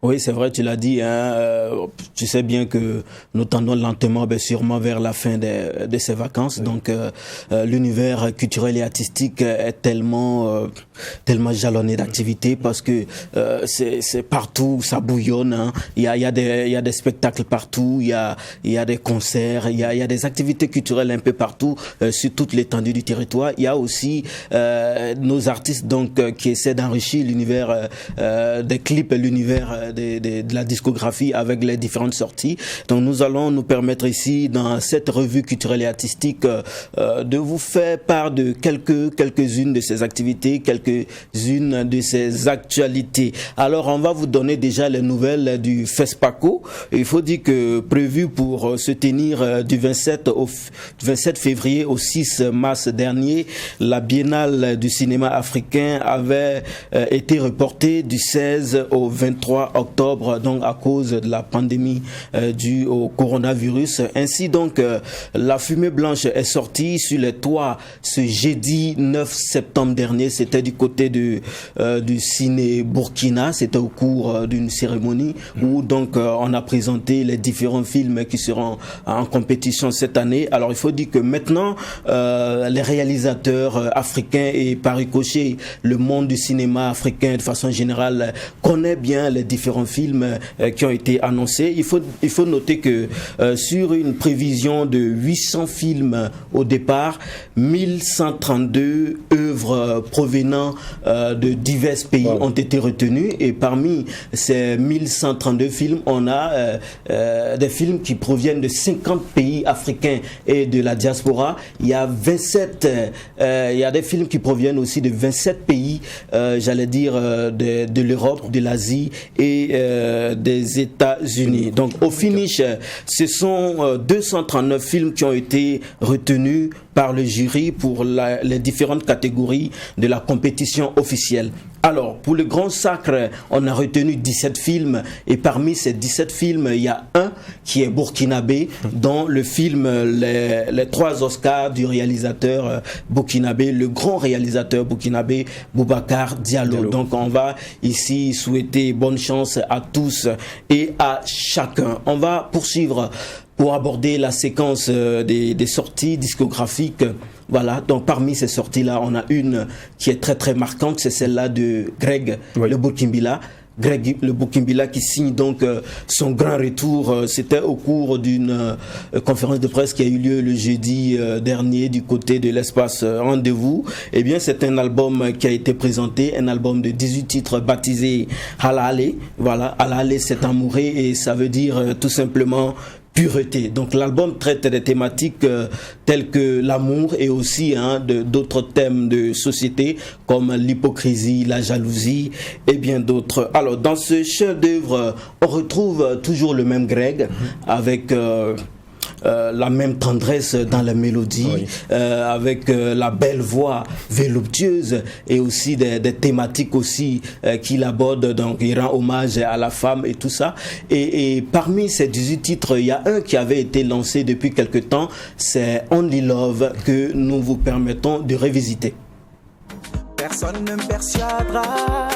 Oui, c'est vrai, tu l'as dit. Tu sais bien que nous tendons lentement, mais sûrement vers la fin de ces vacances. Oui. Donc, l'univers culturel et artistique est tellement jalonné d'activités parce que c'est partout, ça bouillonne. Hein. Il y a des spectacles partout, il y a des concerts, il y a des activités culturelles un peu partout sur toute l'étendue du territoire. Il y a aussi nos artistes donc qui essaient d'enrichir l'univers des clips et l'univers de la discographie avec les différentes sorties. Donc nous allons nous permettre ici dans cette revue culturelle et artistique de vous faire part de quelques-unes de ces activités, quelques-unes de ces actualités. Alors on va vous donner déjà les nouvelles du FESPACO. Il faut dire que prévu pour se tenir du 27 février au 6 mars dernier, la Biennale du cinéma africain avait été reportée du 16 au 23 octobre, donc à cause de la pandémie due au coronavirus. Ainsi donc, la fumée blanche est sortie sur les toits ce jeudi 9 septembre dernier. C'était du côté du Ciné Burkina. C'était au cours d'une cérémonie où donc on a présenté les différents films qui seront en compétition cette année. Alors il faut dire que maintenant, les réalisateurs africains et par ricochet, le monde du cinéma africain de façon générale connaît bien les différents films qui ont été annoncés. Il faut noter que sur une prévision de 800 films au départ, 1132 œuvres provenant de divers pays ont été retenues, et parmi ces 1132 films, on a des films qui proviennent de 50 pays africains et de la diaspora. Il y a des films qui proviennent aussi de 27 pays, j'allais dire de l'Europe, de l'Asie et des États-Unis. Donc au finish, ce sont 239 films qui ont été retenus par le jury pour les différentes catégories de la compétition officielle. Alors, pour le Grand Sacre, on a retenu 17 films, et parmi ces 17 films, il y a un qui est burkinabé, dont le film les 3 Oscars du réalisateur burkinabé, le grand réalisateur burkinabé Boubacar Diallo. Donc, on va ici souhaiter bonne chance à tous et à chacun. On va poursuivre pour aborder la séquence des sorties discographiques. Voilà, donc parmi ces sorties-là, on a une qui est très très marquante, c'est celle-là de Greg, le Burkimbila. Greg le Burkimbila qui signe donc son grand retour. C'était au cours d'une conférence de presse qui a eu lieu le jeudi dernier du côté de l'espace Rendez-vous. Eh bien, c'est un album qui a été présenté, un album de 18 titres baptisé Halale. Voilà, Halale c'est amouré, et ça veut dire tout simplement pureté. Donc l'album traite des thématiques telles que l'amour et aussi d'autres thèmes de société comme l'hypocrisie, la jalousie et bien d'autres. Alors dans ce chef-d'œuvre, on retrouve toujours le même Greg avec la même tendresse dans la mélodie, avec la belle voix voluptueuse et aussi des thématiques aussi qu'il aborde. Donc il rend hommage à la femme et tout ça. Et parmi ces 18 titres, il y a un qui avait été lancé depuis quelque temps, c'est Only Love, que nous vous permettons de revisiter. Personne ne me persuadera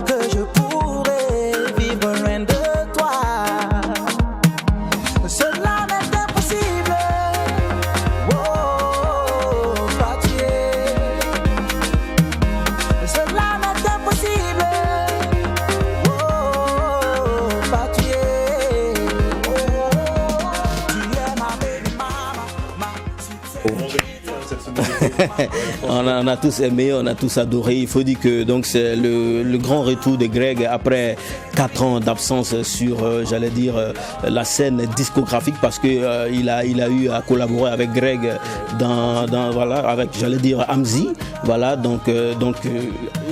que je pourrais vivre loin de toi. Cela m'est impossible. Oh, pas tuer. Cela m'est impossible. Oh, pas tuer. Tu es ma baby mama, on a tous aimé, on a tous adoré. Il faut dire que donc c'est le grand retour de Greg après 4 ans d'absence sur, j'allais dire, la scène discographique, parce que il a eu à collaborer avec Greg dans voilà, avec, j'allais dire, Amzi. Voilà, donc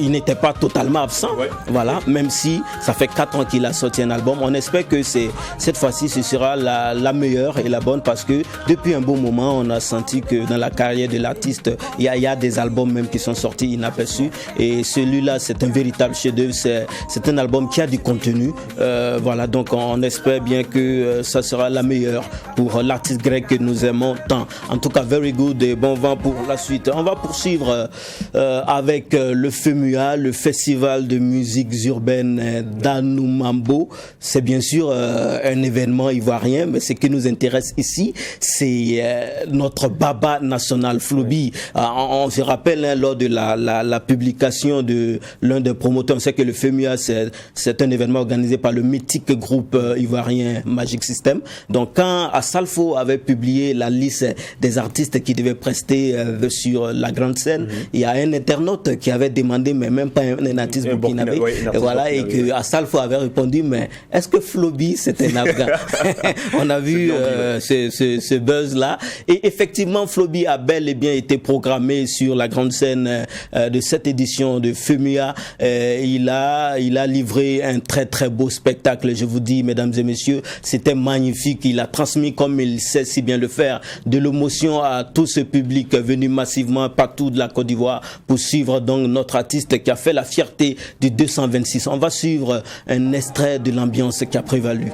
il n'était pas totalement absent. Voilà, même si ça fait 4 ans qu'il a sorti un album. On espère que cette fois-ci ce sera la meilleure et la bonne, parce que depuis un bon moment on a senti que dans la carrière de l'artiste il y a des albums même qui sont sortis inaperçus, et celui-là c'est un véritable chef-d'œuvre. C'est un album qui a du contenu. Voilà, donc on espère bien que ça sera la meilleure pour l'artiste grec que nous aimons tant. En tout cas, very good et bon vent pour la suite. On va poursuivre avec le FEMUA, le Festival de musiques urbaines d'Anoumambo. C'est bien sûr un événement ivoirien, mais ce qui nous intéresse ici, c'est notre baba national, Flobi. On se rappelle lors de la publication de l'un des promoteurs, on sait que le FEMUA, c'est un événement organisé par le mythique groupe ivoirien Magic System. Donc quand Asalfo avait publié la liste des artistes qui devaient prester sur la grande scène, il y a un internaute qui avait demandé, mais même pas un artiste burkinabé, voilà, et que Asalfo avait répondu, mais est-ce que Flobi c'est un Afghan? On a vu ce buzz-là, et effectivement Flobi a bel et bien été programmé sur la grande scène de cette édition de FEMUA. Il a livré un très très beau spectacle, je vous dis, mesdames et messieurs, c'était magnifique. Il a transmis, comme il sait si bien le faire, de l'émotion à tout ce public venu massivement partout de la Côte d'Ivoire pour suivre donc notre artiste qui a fait la fierté du 226. On va suivre un extrait de l'ambiance qui a prévalu.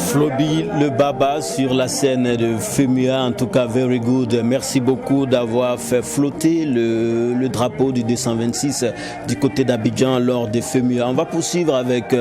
Flobi, le baba sur la scène de FEMUA, en tout cas very good. Merci beaucoup d'avoir fait flotter le drapeau du 226 du côté d'Abidjan lors de FEMUA. On va poursuivre avec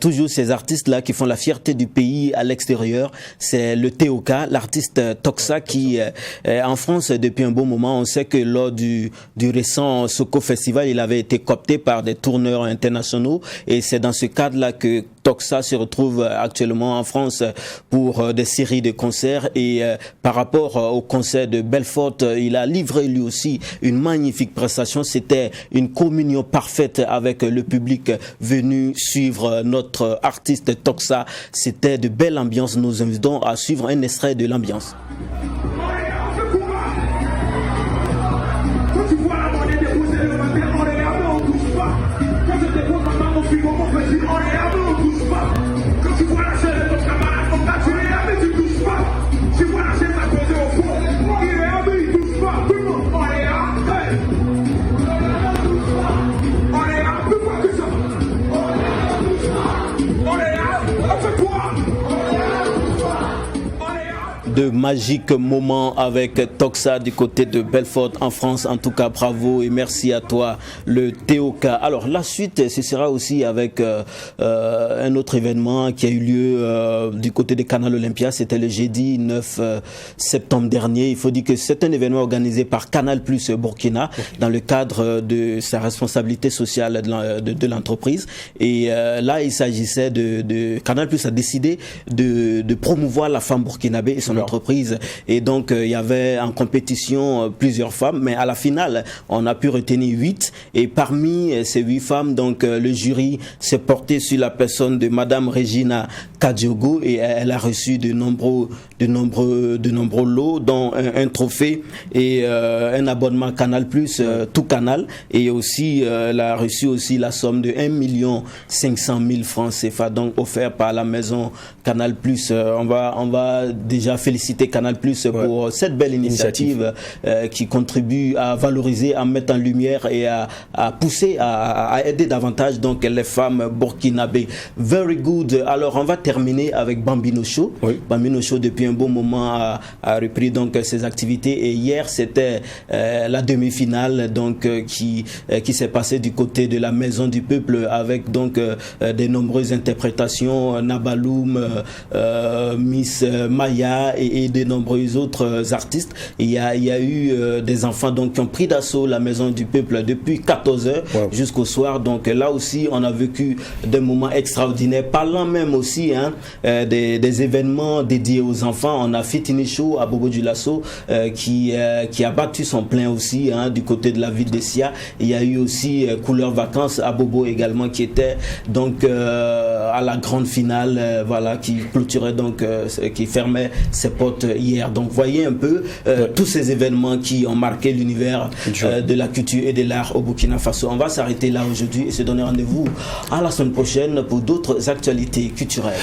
toujours ces artistes-là qui font la fierté du pays à l'extérieur. C'est le TOK, l'artiste Toxa qui en France depuis un bon moment. On sait que lors du récent Soko Festival, il avait été coopté par des tourneurs internationaux et c'est dans ce cadre-là que Toxa se retrouve actuellement en France pour des séries de concerts et par rapport au concert de Belfort, il a livré lui aussi une magnifique prestation. C'était une communion parfaite avec le public venu suivre notre artiste Toxa. C'était de belles ambiances. Nous invitons à suivre un extrait de l'ambiance. De magiques moments avec Toxa du côté de Belfort en France. En tout cas, bravo et merci à toi, le TOK. Alors, la suite, ce sera aussi avec un autre événement qui a eu lieu du côté de Canal Olympia. C'était le jeudi 9 septembre dernier. Il faut dire que c'est un événement organisé par Canal Plus Burkina dans le cadre de sa responsabilité sociale de l'entreprise. Et là, il s'agissait de Canal Plus a décidé de promouvoir la femme burkinabé et son entreprise, et donc il y avait en compétition plusieurs femmes, mais à la finale on a pu retenir 8, et parmi ces 8 femmes, donc le jury s'est porté sur la personne de Madame Regina Kadiogo, et elle a reçu de nombreux lots, dont un trophée et un abonnement Canal+, tout Canal, et aussi elle a reçu aussi la somme de 1 500 000 francs CFA, donc offert par la maison Canal+. On va déjà féliciter Canal+ pour cette belle initiative qui contribue à valoriser, à mettre en lumière et à pousser, à aider davantage donc les femmes burkinabées. Very good. Alors on va terminer avec Bambino Show. Bambino Show depuis un bon moment a repris donc ses activités, et hier c'était la demi-finale donc qui s'est passée du côté de la Maison du Peuple avec donc de nombreuses interprétations, Nabaloum, Miss Maya et de nombreux autres artistes. Il y a eu des enfants donc qui ont pris d'assaut la Maison du Peuple depuis 14h jusqu'au soir. Donc là aussi on a vécu des moments extraordinaires, parlant même aussi hein, des événements dédiés aux enfants. On a Fitini Show à Bobo Dioulasso qui a battu son plein aussi, hein, du côté de la ville de Sia. Il y a eu aussi Couleur Vacances à Bobo également qui était donc à la grande finale, voilà, qui clôturait donc, qui fermait ses portes hier. Donc voyez un peu tous ces événements qui ont marqué l'univers de la culture et de l'art au Burkina Faso. On va s'arrêter là aujourd'hui et se donner rendez-vous à la semaine prochaine pour d'autres actualités culturelles.